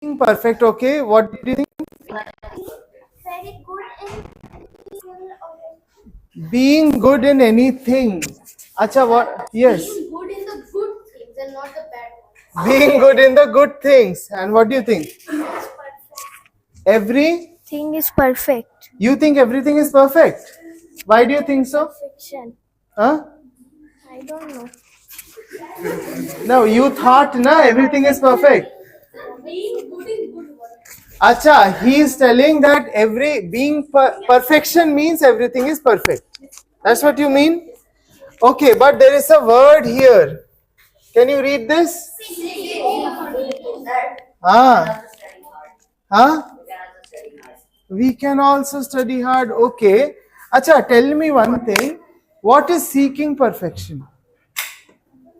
Perfect. Okay. What do you think? Very good in Being good in anything. Acha, what? Yes. being good in the good things and not the bad ones. Being good in the good things. And what do you think? It's perfect. Every? Thing is perfect. You think everything is perfect? Why do you think so? Perfection. Huh? I don't know. No, you thought na everything is perfect. Being good in good work. Acha, he is telling that perfection means everything is perfect. That's what you mean? Okay, but there is a word here. Can you read this? Ah. Huh? We can also study hard. Okay. Acha, tell me one thing. What is seeking perfection?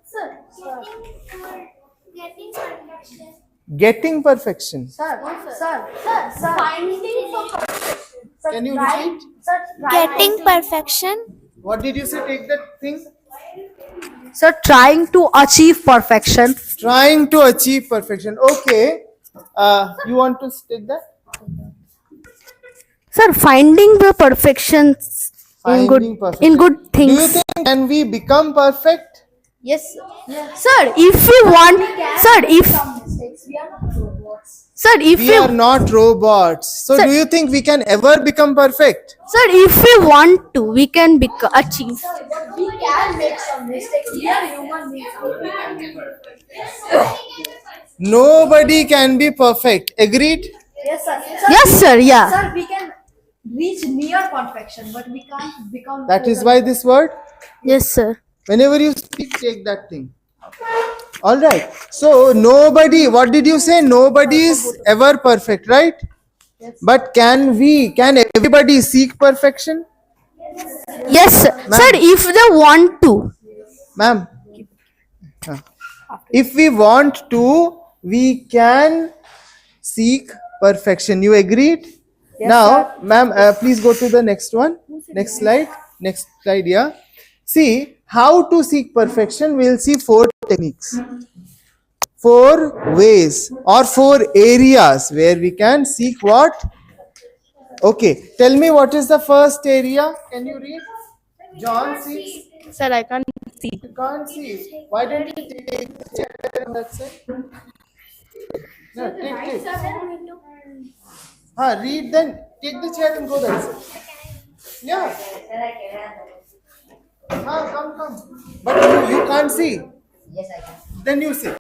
Sir. Getting perfection. Getting perfection. Sir. Finding for perfection. Can you repeat? Getting perfection. What did you say? Take that thing. Sir, trying to achieve perfection. Trying to achieve perfection. Okay. You want to take that? Sir, finding the perfection in Finding good perfection. in good Do you things. think can we become perfect? Yes. Sir, if you want, if We you, are not robots. So Sir- do you think we can ever become perfect? sir, if we want to, we can achieve. We can make some mistakes. We are human beings. Nobody can be perfect. Agreed? Yes, sir. Yes, sir. Yeah. Sir, we can reach near perfection, but we can't become. That is why this word. Yes, sir. Whenever you speak, take that thing. All right. So nobody. What did you say? Nobody is ever perfect, right? But can everybody seek perfection, Yes, sir. Sir, if they want to. ma'am? If we want to, we can seek perfection. You agreed? Now, ma'am, please go to the next one. Next slide. Next slide, yeah. See, how to seek perfection, we'll see 4 techniques. 4 ways or 4 areas where we can seek what? Okay, tell me what is the first area? Can you read? John 6. Sir, I can't see. You can't see. Why don't you take the chair on that side? No, take. Read then. Take the chair and go that side. Yeah. Come. But you can't see. Yes, I can. Then you say.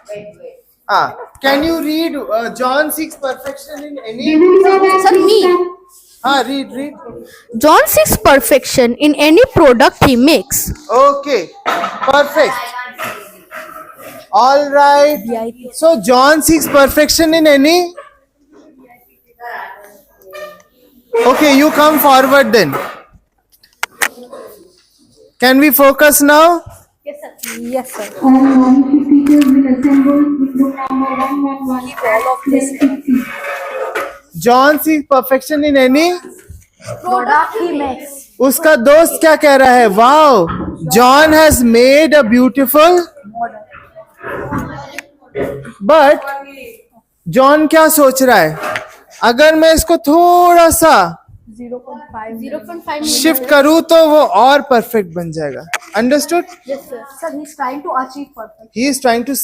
Wait. Can you read John 6 perfection in any? Sir, me. Read. John seeks perfection in any product he makes. Okay. Perfect. All right. So John seeks perfection in any? Okay, you come forward then. Can we focus now? Yes, sir. John seeks perfection in any? Product he makes. उसका दोस्त क्या कह रहा है? Wow, John has made a beautiful. But John क्या सोच रहा है? अगर मैं इसको थोड़ा सा 0.5 शिफ्ट करूं तो वो और परफेक्ट बन जाएगा. Understood? Yes, sir. Sir, he's trying to achieve perfection. He is trying to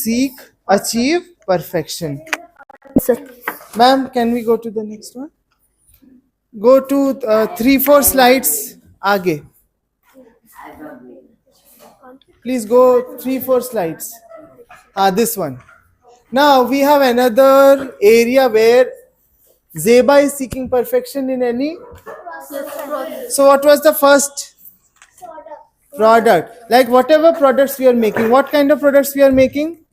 achieve perfection. Sir. Ma'am, can we go to the next one? Go to 3-4 slides आगे. Please go 3-4 slides. This one. Now we have another area where Zeba is seeking perfection in any. So what was the first product? Like whatever products we are making. What kind of products we are making?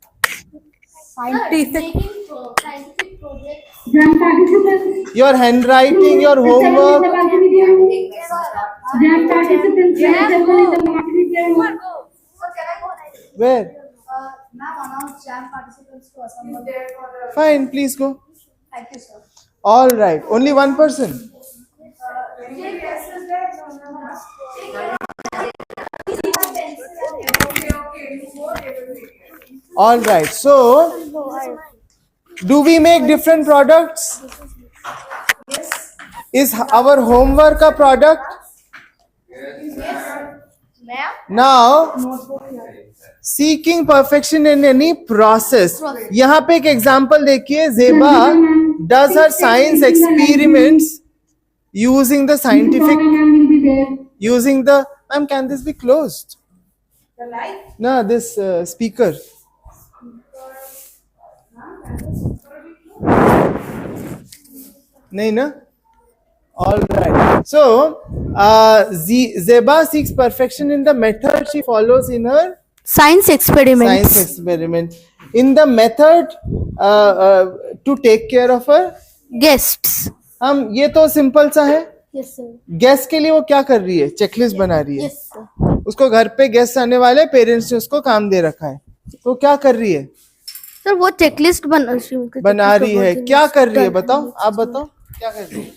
Scientific projects. Your handwriting, your homework. Where? Ma'am announced jam participants to assemble. Fine, please go. Thank you, sir. All right. Only one person. All right. So Do we make different products? Is our homework a product? Now, seeking perfection in any process. यहाँ पे एक example देखिए, Zeba does her science experiments using the scientific, using the, ma'am, can this be closed? The light. No, this speaker. नहीं ना? All right. So, Zeba seeks perfection in the method she follows in her Science experiments. science experiment. In the method to take care of her, Guests. हम ये तो simple सा है. Yes, sir. Guest के लिए वो क्या कर रही है? चेकलिस्ट बना रही है. Yes, sir. उसको घर पे गेस्ट आने वाले, पेरेंट्स ने उसको काम दे रखा है, तो क्या कर रही है? सर वो चेकलिस्ट बना रही है. क्या कर रही है बताओ, आप बताओ क्या कर रही है?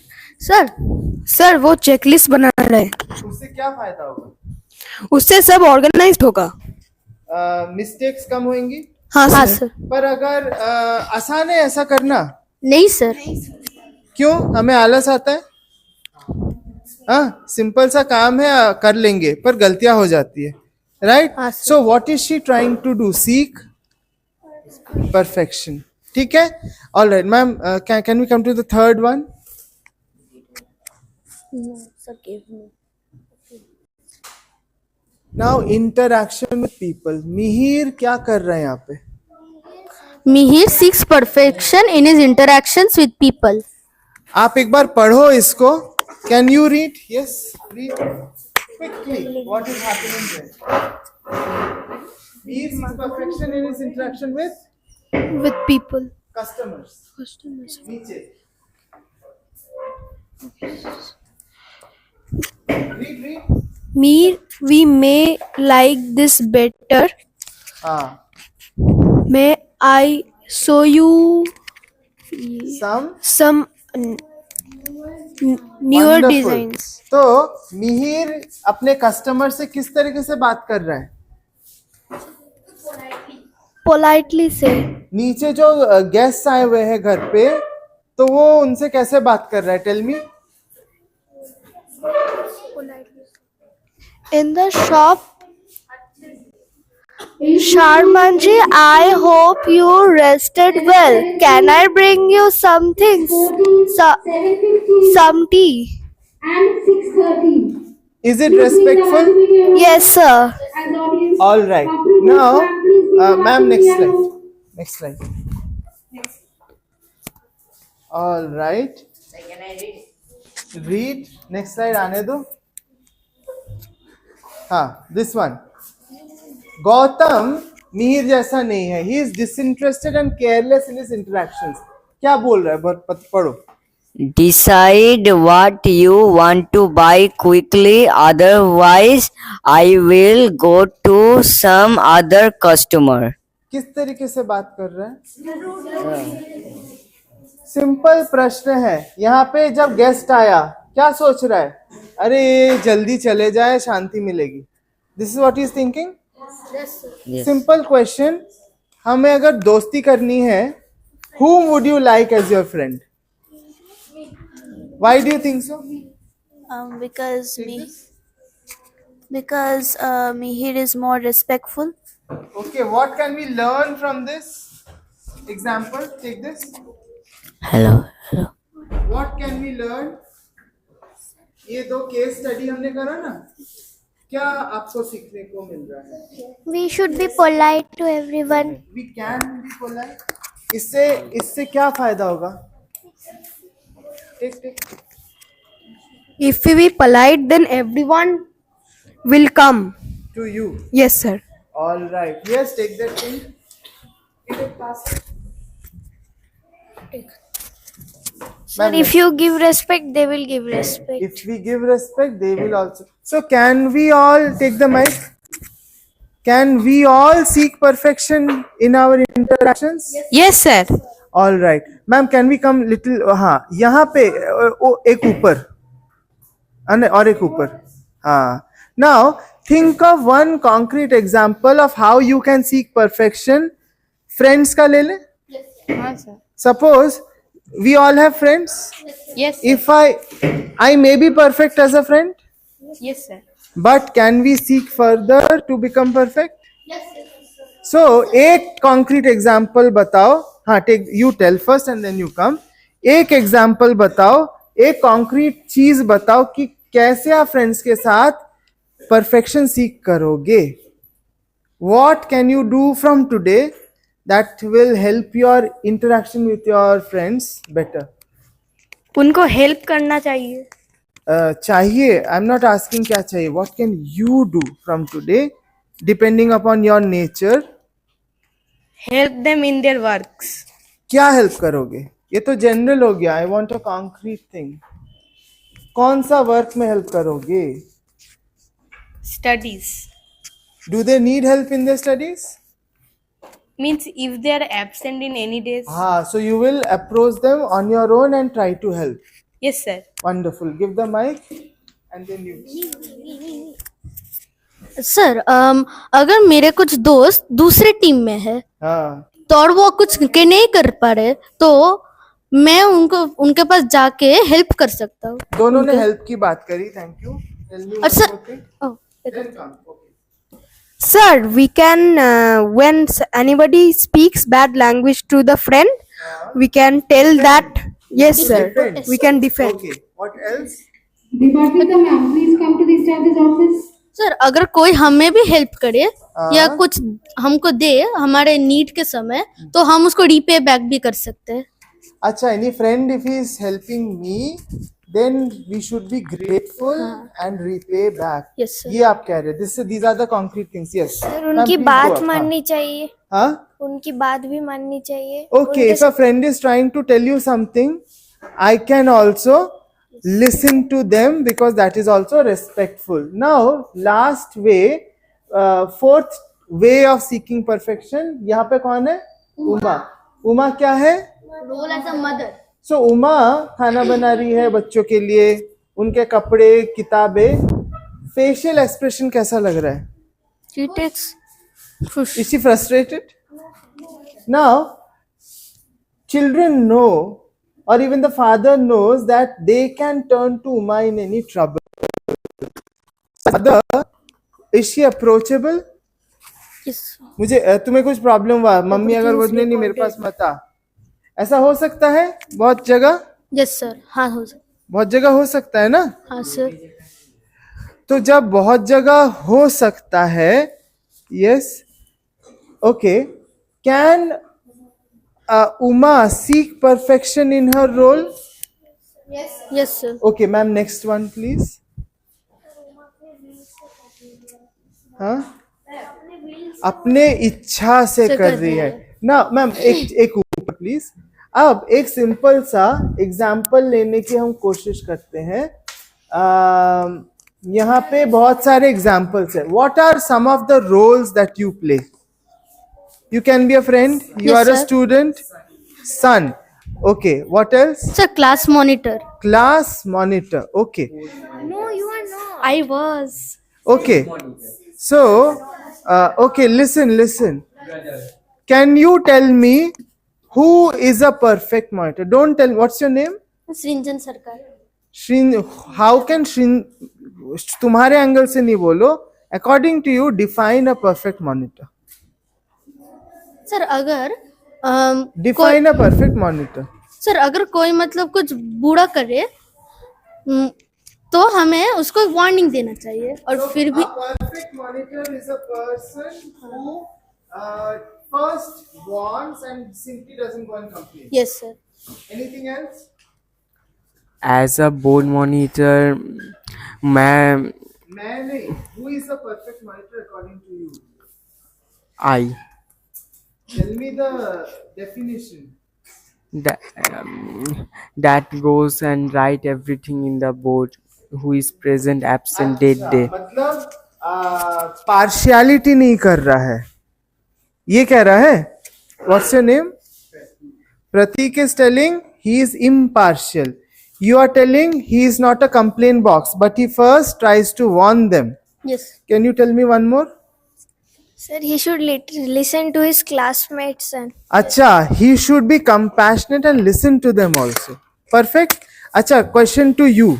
सर वो चेकलिस्ट बना रहे हैं, उससे क्या फायदा होगा? उससे सब ऑर्गेनाइज्ड होगा. मिस्टेक्स कम होंगी. हाँ हाँ सर. सर. पर अगर आसान है ऐसा करना? नहीं सर. क्यों? हमें आलस आता है. हाँ, सिंपल सा काम है, कर लेंगे, पर गलतियां हो जाती है, राइट? हाँ, sir. So what is she trying to do? Seek perfection. ठीक है. All right ma'am, can we come to the third one? Now interaction with people. Mihir क्या कर रहे हैं यहाँ पे? Mihir seeks perfection in his interactions with people. आप एक बार पढ़ो इसको. Can you read? Yes, read quickly. What is happening there? Mihir seeks perfection in his interaction with people. customers. नीचे read. We may like this better. हाँ, May I show you some newer wonderful. designs? तो मिहिर अपने customer से किस तरीके से बात कर रहा है? Politely say. नीचे जो गेस्ट आए हुए हैं घर पे, तो वो उनसे कैसे बात कर रहा है? Tell me. In the shop, Sharmanji, I hope you rested well. Can I bring you some things? Some tea? And 6:30. Is it respectful? Yes, sir. As audience. All right. Now, ma'am, next slide. Next slide. All right. Read. Next slide. आने दो. हाँ, this one. Gautam Mihir जैसा नहीं है. He is disinterested and careless in his interactions. क्या बोल रहा है? पढ़ो. Decide what you want to buy quickly, otherwise I will go to some other customer. किस तरीके से बात कर रहा है? सिंपल प्रश्न है. यहाँ पे जब गेस्ट आया, क्या सोच रहा है? अरे जल्दी चले जाए, शांति मिलेगी. This is what he is thinking. Yes. Simple question. हमें अगर दोस्ती करनी है, whom would you like as your friend? Why do you think so? Because Mihir is more respectful. Okay, what can we learn from this example? Take this. Hello. What can we learn? ये दो case study हमने करा ना, क्या आपको सीखने को मिल रहा है? We should be polite to everyone. We can be polite. इससे क्या फायदा होगा? टिक. If we be polite, then everyone will come. To you. Yes, sir. All right. Yes, take that thing. Take it, pass it. Sir, if you give respect, they will give respect. If we give respect, they will also. So can we all take the mic? Can we all seek perfection in our interactions? Yes, sir. All right. Ma'am, can we come little? हाँ, यहाँ पे एक ऊपर, और एक ऊपर. हाँ. Now think of one concrete example of how you can seek perfection. Friends का ले ले. Suppose we all have friends. Yes. If I may be perfect as a friend, Yes, sir. but can we seek further to become perfect? So एक concrete example बताओ. हाँ, take you tell first and then you come. एक example बताओ, एक concrete चीज बताओ कि कैसे आप friends के साथ perfection seek करोगे. What can you do from today that will help your interaction with your friends better? उनको हेल्प करना चाहिए. चाहिए. I'm not asking क्या चाहिए. What can you do from today, depending upon your nature? Help them in their works. क्या help करोगे? ये तो जनरल हो गया. I want a concrete thing. कौन सा वर्क में हेल्प करोगे? Studies. Do they need help in their studies? Means if they are absent in any days. हाँ, so you will approach them on your own and try to help. Yes sir. Wonderful. Give the mic and then you. Sir अगर मेरे कुछ दोस्त दूसरे team में है हाँ. तो और वो कुछ के नहीं कर पा रहे तो मैं उनके पास जाके हेल्प कर सकता हूँ. दोनों ने हेल्प की बात करी. Thank you. Tell me one sir- more thing. Then come. Okay. Sir, we can, when anybody speaks bad language to the friend, we can tell that, yes, sir, Defend. we can defend. Okay. What else? Deepashita ma'am, please come to the staff's office. Sir अगर कोई हमें भी help करे या कुछ हमको दे हमारे need के समय तो हम उसको रीपे बैक भी कर सकते हैं. अच्छा, any friend if he is helping me, then we should be grateful and repay back. Yes, sir. ये आप कह रहे हैं. These are the concrete things. Yes. Sir Ma'am, उनकी please बात go up. माननी चाहिए. हाँ? उनकी बात भी माननी चाहिए. Okay, if a friend is trying to tell you something, I can also listen to them because that is also respectful. Now, last way, fourth way of seeking perfection. यहाँ पे कौन है? उमा. उमा क्या है? Role as a mother. So Uma खाना बना रही है बच्चों के लिए. उनके कपड़े, किताबें. फेशियल एक्सप्रेशन कैसा लग रहा है? She takes Is she frustrated? Now, children know, or even the father knows that they can turn to Uma in any trouble. Mother, is she approachable? yes. मुझे तुम्हें कुछ प्रॉब्लम हुआ, मम्मी अगर बोलने नहीं मेरे पास मत आ, ऐसा हो सकता है बहुत जगह. Yes sir. हाँ हो सकता. बहुत जगह हो सकता है ना. हाँ सर. तो जब बहुत जगह हो सकता है, yes, okay, can Uma seek perfection in her role? Yes sir. Okay, ma'am, next one, please. हाँ? अपने इच्छा से कर रही है ना मैम. एक ऊपर प्लीज. अब एक सिंपल सा एग्जाम्पल लेने की हम कोशिश करते हैं. यहाँ पे बहुत सारे एग्जाम्पल्स है. What are some of the roles that you play? You can be a friend. You Yes, are a sir. student. Son. Okay. What else? Sir class monitor. Class monitor. Okay. No, you are not. I was. Okay. So, okay. Listen. Can you tell me who is a perfect monitor? Don't tell. What's your name? सृंजन सरकार. Shin. How can Shin? तुम्हारे angle से नहीं बोलो. According to you, define a perfect monitor. Sir अगर Define a perfect monitor. Sir अगर कोई मतलब कुछ बुरा करे तो हमें उसको वार्निंग देना चाहिए और फिर भी. A perfect monitor is a person who first warns and simply doesn't go and complain. Yes sir. Anything else? As a board monitor, मैं Who is a perfect monitor according to you? I Tell me the definition. that goes and write everything in the board. Who is present, absent, date, day. मतलब partiality नहीं कर रहा है, ये कह रहा है. What's your name? Pratik is telling he is impartial. You are telling he is not a complaint box, but he first tries to warn them. Yes. Can you tell me one more? Sir, he should listen to his classmates and Acha, he should be compassionate and listen to them also. Perfect. Acha, question to you.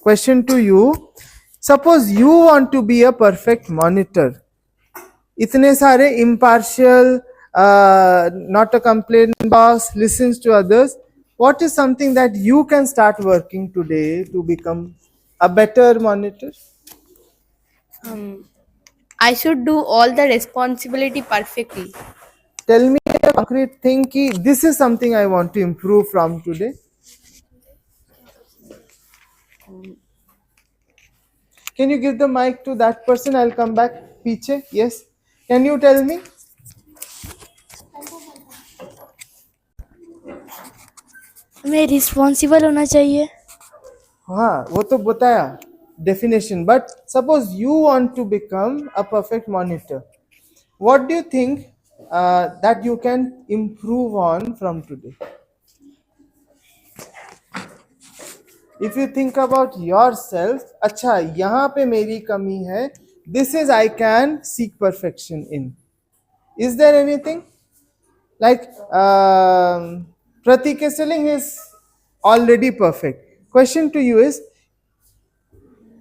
Question to you. Suppose you want to be a perfect monitor. इतने सारे impartial, not a complaint boss, listens to others. What is something that you can start working today to become a better monitor? I should do all the responsibility perfectly. Tell me a concrete thing ki this is something I want to improve from today. Can you give the mic to that person? I'll come back. Piche, yes. Can you tell me? मैं responsible होना चाहिए. हाँ वो तो बताया definition. But suppose you want to become a perfect monitor. What do you think that you can improve on from today? If you think about yourself, अच्छा यहाँ पे मेरी कमी है. This is I can seek perfection in. Is there anything? Like Pratik is telling he is already perfect. Question to you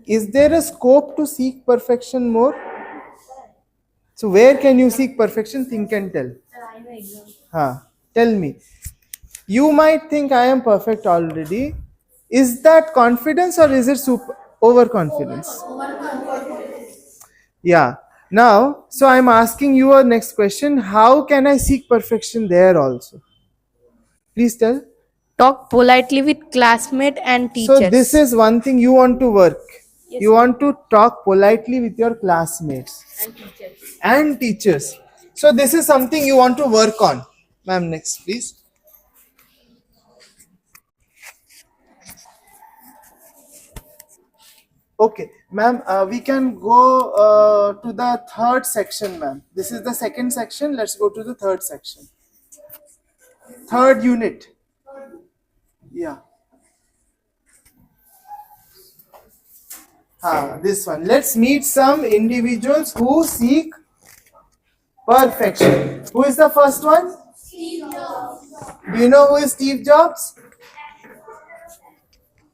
is there a scope to seek perfection more? So where can you seek perfection? Think and tell. Tell me. You might think I am perfect already. Is that confidence or is it overconfidence? Yeah. Now, so I'm asking you a next question. How can I seek perfection there also? Please tell. Talk politely with classmates and teachers. So this is one thing you want to work. Yes. You want to talk politely with your classmates and teachers. So this is something you want to work on. Ma'am, next please. Okay, ma'am, we can go to the third section, ma'am. This is the second section. Let's go to the third section. Third unit. Yeah. This one. Let's meet some individuals who seek perfection. Who is the first one? Steve Jobs. Do you know who is Steve Jobs?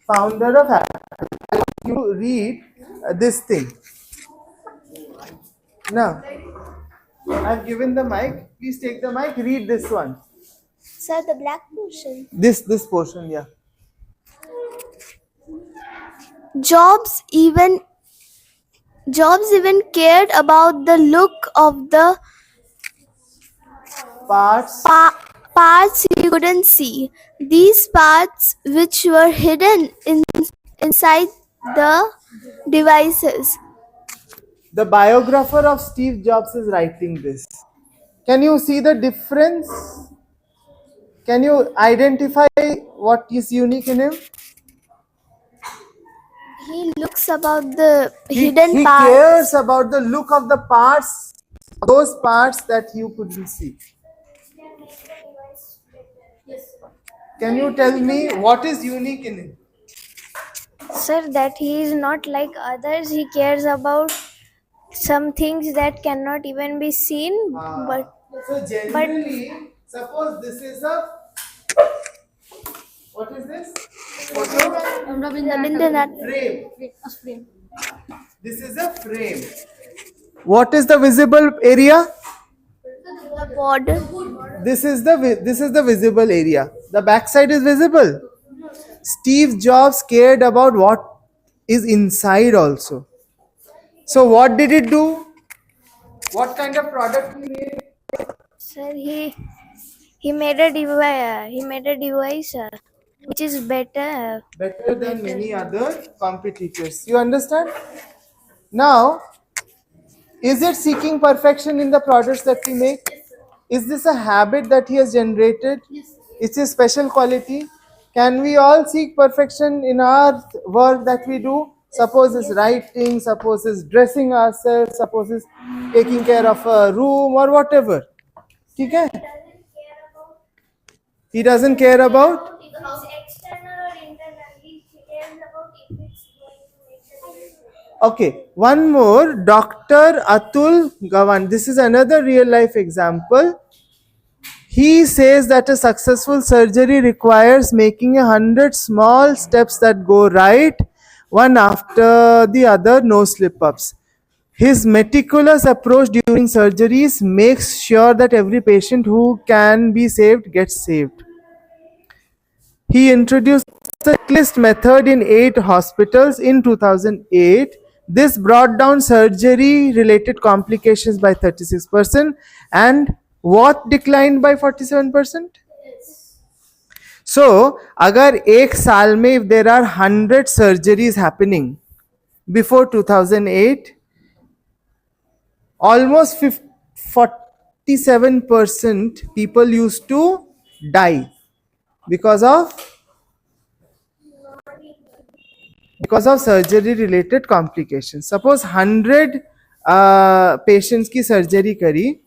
Founder of Apple. You read this thing. Now, I've given the mic. Please take the mic. Read this one. Sir, the black portion. This portion, yeah. Jobs even cared about the look of the parts you couldn't see. These parts which were hidden inside the devices. The biographer of Steve Jobs is writing this. Can you see the difference? Can you identify what is unique in him? He looks about the hidden parts. He cares about the look of the parts, those parts that you couldn't see. Can you tell me what is unique in him? Sir, that he is not like others. He cares about some things that cannot even be seen. So generally, suppose this is a, what is this? Frame. This is a frame. What is the visible area? The board. This is the visible area. The backside is visible. Steve Jobs cared about what is inside also. So what did it do? What kind of product he made? Sir, he made a device which is better than many other competitors. You understand? Now, is it seeking perfection in the products that we make? Is this a habit that he has generated? It's a special quality. Can we all seek perfection in our work that we do? Suppose it's writing, suppose it's dressing ourselves, suppose it's taking care of a room or whatever. Okay? He doesn't care about? If it's external or internal, he cares about if it's going to make a difference. Okay, one more. Dr. Atul Gawan. This is another real life example. He says that a successful surgery requires making 100 small steps that go right, one after the other, no slip ups. His meticulous approach during surgeries makes sure that every patient who can be saved gets saved. He introduced the checklist method in 8 hospitals in 2008. This brought down surgery related complications by 36% and what declined by 47%? So, agar ek saal mein if there are 100 surgeries happening before 2008, almost 47% people used to die because of surgery related complications. Suppose 100 patients की surgery करी,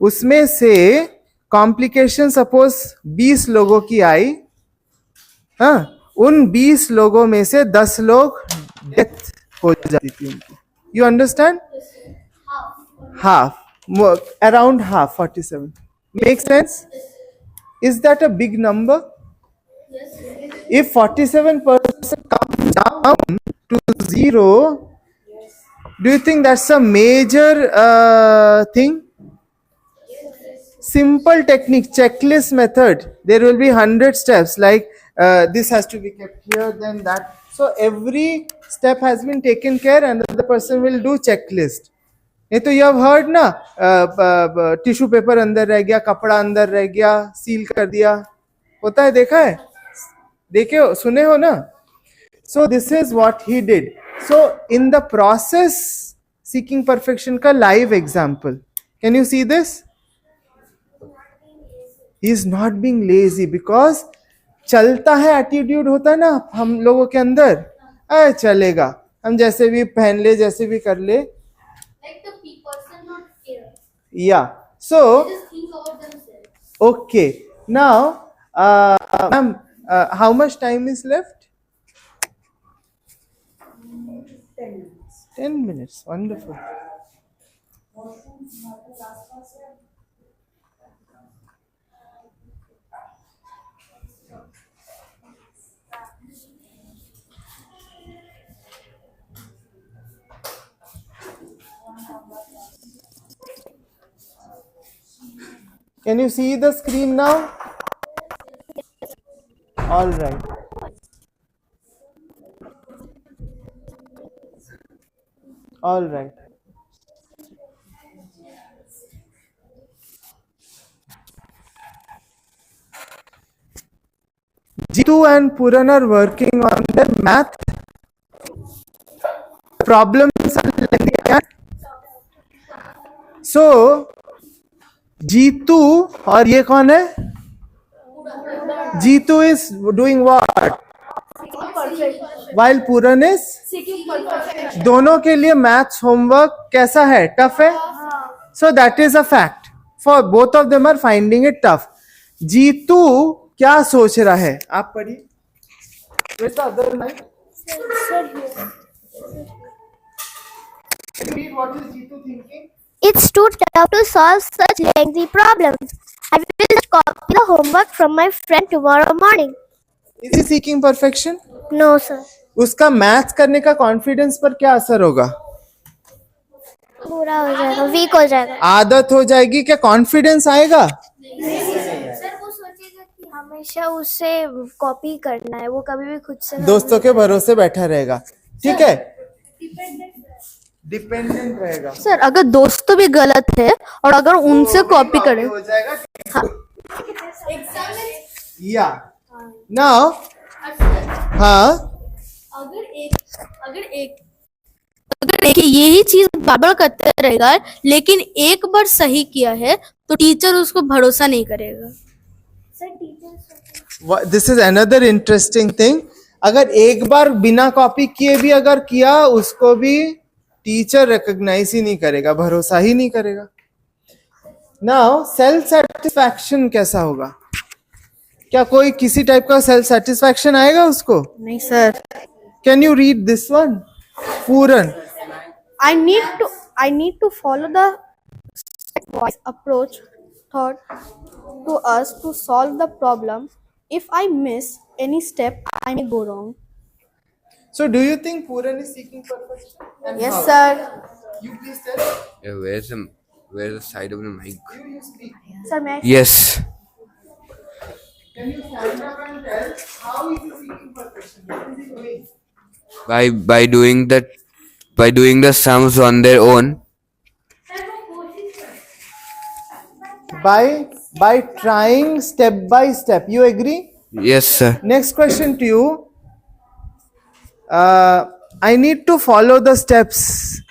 उसमें से complication suppose 20 लोगों की आई, हाँ, उन 20 लोगों में से 10 लोग डेथ हो जाती थी उनकी. You understand? Half, around half, 47. Makes sense? Is that a big number? If 47% comes down to 0, do you think that's a major thing? Simple technique, checklist method. There will be 100 steps, like this has to be kept here, then that. So every step has been taken care, and the person will do checklist. नहीं तो you have heard ना, tissue paper अंदर रह गया, कपड़ा अंदर रह गया, सील कर दिया, होता है, देखा है, देखे हो, सुने हो ना. So this is what he did. So in the process seeking perfection का live example, can you see this? He is not being lazy because चलता है एटीट्यूड होता है ना हम लोगों के अंदर, अरे चलेगा, हम जैसे भी पहन ले, जैसे भी कर ले. Like the person not care. Yeah. So, They just think about themselves. okay. Now, ma'am, how much time is left? 10 minutes. 10 minutes. Wonderful. Can you see the screen now? All right. All right. Jitu and Puran are working on their math problems. So, Jitu और ये कौन है? Jitu is doing what? While Puran is दोनों के लिए maths homework कैसा है? Tough है? So that is a fact. For both of them are finding it tough. Jitu क्या सोच रहा है? आप पढ़िए. Where's the other line? Can you read what is Jeetu thinking? It's too tough to solve such lengthy problems. I will just copy the homework from my friend tomorrow morning. Is he seeking perfection? No, sir. उसका maths करने का confidence पर क्या असर होगा? बुरा हो जाएगा, वीक हो जाएगा. आदत हो जाएगी, क्या कॉन्फिडेंस आएगा? सर वो सोचेगा कि हमेशा उससे कॉपी करना है, वो कभी भी खुद से दोस्तों के भरोसे बैठा रहेगा. ठीक है, डिपेंडेंट रहेगा. सर अगर दोस्त भी गलत है और अगर उनसे कॉपी करे हो जाएगा. या नाउ हाँ, अगर यही चीज बार बार करते रहेगा लेकिन एक बार सही किया है तो टीचर उसको भरोसा नहीं करेगा. This is another interesting thing. अगर एक बार बिना कॉपी किए भी अगर किया, उसको भी टीचर रिकॉग्नाइज ही नहीं करेगा, भरोसा ही नहीं करेगा. नाउ सेल्फ सेटिस्फैक्शन कैसा होगा? क्या कोई किसी टाइप का सेल्फ सेटिस्फैक्शन आएगा उसको? नहीं sir. Can you read this one? Puran. I need to follow the stepwise approach taught to us to solve the problem. If I miss any step, I may go wrong. So do you think Puran is seeking perfection? And Yes, how? sir. You please tell. Yeah, where's the side of the mic? You speak. Sir, may I? Yes. Can you stand up and tell how is he seeking perfection? What is he doing? By doing the sums on their own. By trying step by step. You agree? Yes, sir. Next question to you. I need to follow the steps.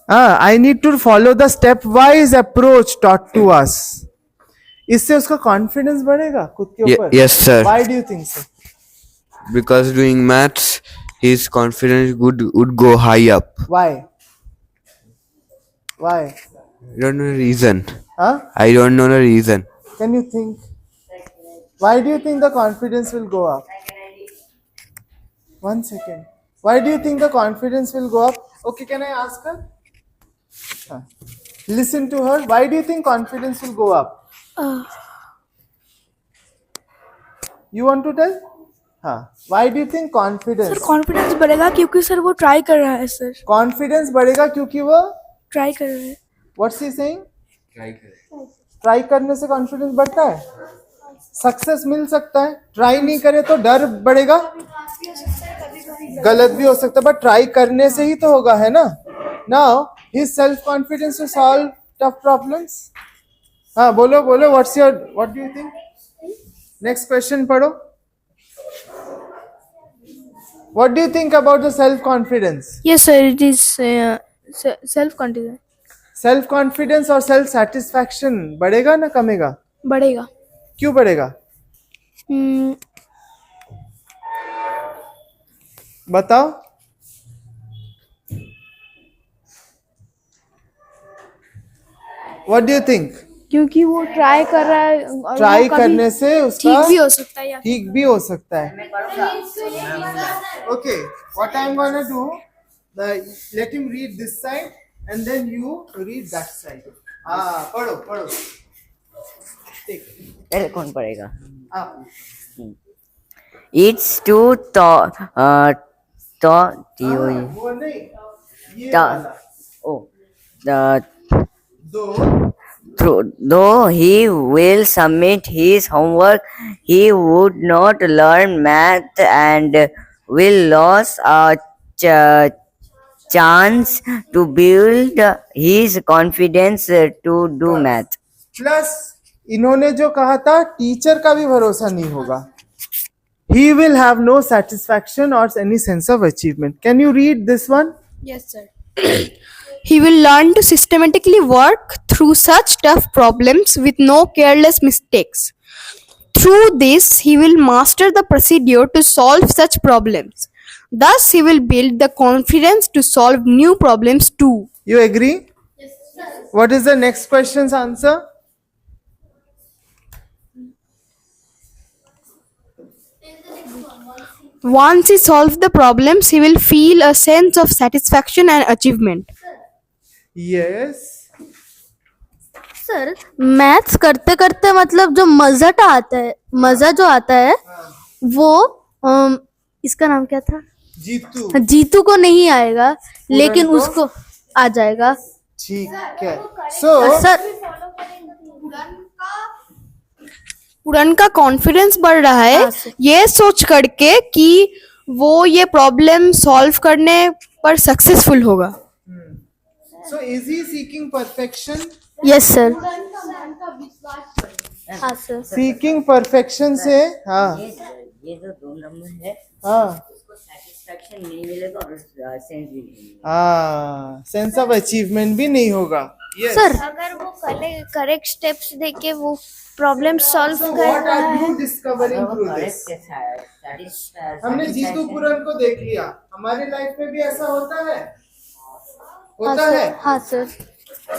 I need to follow the stepwise approach taught to us. इससे उसका confidence बढ़ेगा खुद के ऊपर. Yes, sir. Why do you think so? Because doing maths, his confidence would go high up. Why? I don't know the reason. Huh? I don't know the reason. Can you think? Why do you think the confidence will go up? 1 second. Why do you think the confidence will go up? Okay, can I ask her? Listen to her. Why do you think confidence will go up? You want to tell? Why do you think confidence? Confidence बढ़ेगा क्योंकि sir वो try कर रहा है sir. Confidence बढ़ेगा क्योंकि वो try कर रहा है. What's he saying? ट्राई करने से कॉन्फिडेंस बढ़ता है. सक्सेस मिल सकता है. ट्राई नहीं करे तो डर बढ़ेगा. गलत भी हो सकता है, बट ट्राई करने से ही तो होगा, है ना. Now his self confidence to solve tough problems. हाँ, बोलो what do you think? Next question पढ़ो. What do you think about the self confidence? Yes, sir. It is self-confidence. Self confidence और सेल्फ सेटिस्फैक्शन बढ़ेगा ना कमेगा? बढ़ेगा. क्यों बढ़ेगा? बताओ. What do you think? क्योंकि वो ट्राई कर रहा है और ट्राई वो कभी करने से उसका ठीक भी हो सकता है या ठीक भी हो सकता है. Okay, what I'm gonna do, let him read this side and then you read that side. पढ़ो. पहले कौन पढ़ेगा? आप. It's to वो नहीं, ये वाला. though he will submit his homework, he would not learn math and will lose a chance to build his confidence to do math. Plus इन्होंने जो कहा था, टीचर का भी भरोसा नहीं होगा. He will have no satisfaction or any sense of achievement. Can you read this one? Yes, sir. He will learn to systematically work through such tough problems with no careless mistakes. Through this, he will master the procedure to solve such problems. Thus, he will build the confidence to solve new problems too. You agree? Yes, sir. What is the next question's answer? Once he solves the problems, he will feel a sense of satisfaction and achievement. Yes. Sir maths करते करते मतलब जो मजा जो आता है वो इसका नाम क्या था? जीतू को नहीं आएगा, लेकिन उसको आ जाएगा. ठीक है. So सर पुरन का कॉन्फिडेंस बढ़ रहा है ये सोच करके कि वो ये प्रॉब्लम सॉल्व करने पर सक्सेसफुल होगा. So is he seeking perfection? Yes sir. हाँ सर. Seeking perfection से ये जो 2 नंबर है उसको सेटिस्फैक्शन नहीं मिलेगा और सेंस भी नहीं. सेंस ऑफ अचीवमेंट भी नहीं होगा. Yes. सर अगर वो करेक्ट स्टेप्स देके वो प्रॉब्लम सॉल्व So कर what रहा are है. you discovering through this? हमने जीतू पुरन को देख लिया. हमारी लाइफ में भी ऐसा होता है. हाँ सर.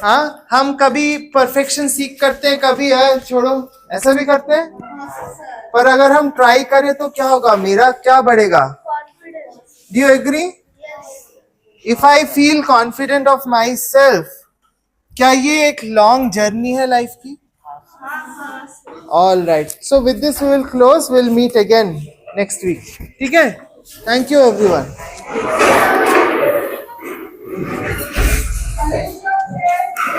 हाँ, हम कभी परफेक्शन सीख करते हैं, कभी छोड़ो ऐसा भी करते हैं. पर अगर हम ट्राई करें तो क्या होगा? मेरा क्या बढ़ेगा? Do you agree? If I feel confident of my self, क्या ये एक लॉन्ग जर्नी है लाइफ की? All right, so with this we will close, will meet again next week. ठीक है, थैंक यू एवरीवन.